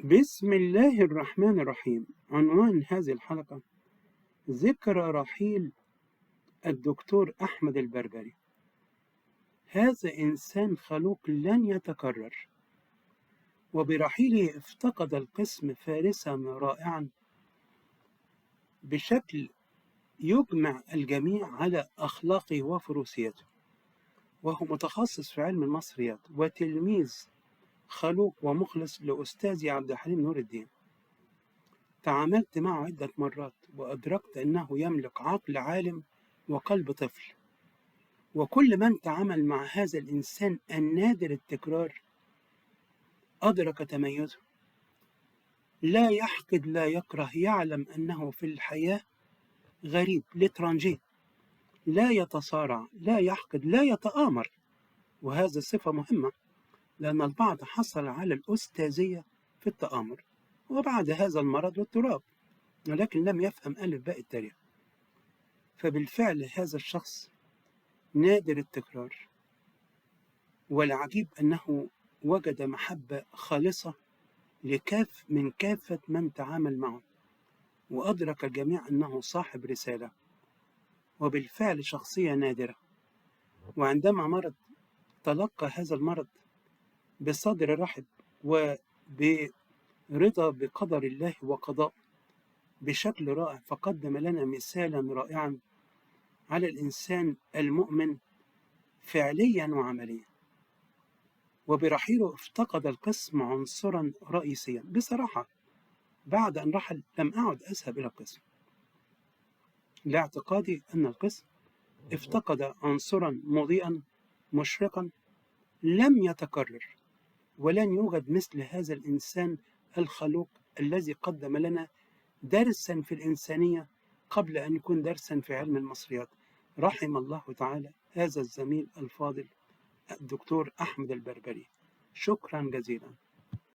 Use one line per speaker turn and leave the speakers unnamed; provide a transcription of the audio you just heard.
بسم الله الرحمن الرحيم. عنوان هذه الحلقة: ذكرى رحيل الدكتور أحمد البربري. هذا إنسان خلوق لن يتكرر، وبرحيله افتقد القسم فارسا رائعا بشكل يجمع الجميع على أخلاقه وفروسيته، وهو متخصص في علم المصريات وتلميذ خلوق ومخلص لأستاذي عبد الحليم نور الدين. تعاملت معه عدة مرات وأدركت أنه يملك عقل عالم وقلب طفل، وكل من تعامل مع هذا الإنسان النادر التكرار أدرك تميزه. لا يحقد لا يكره، يعلم أنه في الحياة غريب لترانجيه، لا يتصارع، لا يحقد، لا يتآمر، وهذا صفة مهمة لأن البعض حصل على الأستاذية في التآمر وبعد هذا المرض والتراب، ولكن لم يفهم ألف باء التاريخ. فبالفعل هذا الشخص نادر التكرار، والعجيب أنه وجد محبة خالصة من كافة من تعامل معه، وأدرك الجميع أنه صاحب رسالة، وبالفعل شخصية نادرة. وعندما مرض تلقى هذا المرض بصدر رحب وبرضا بقدر الله وقضاء بشكل رائع، فقدم لنا مثالا رائعا على الإنسان المؤمن فعليا وعمليا. وبرحيله افتقد القسم عنصرا رئيسيا. بصراحة بعد أن رحل لم أعد أذهب إلى القسم، لاعتقادي أن القسم افتقد عنصرا مضيئا مشرقا لم يتكرر، ولن يوجد مثل هذا الإنسان الخلوق الذي قدم لنا درسا في الإنسانية قبل أن يكون درسا في علم المصريات. رحم الله تعالى هذا الزميل الفاضل الدكتور أحمد البربري. شكرا جزيلا.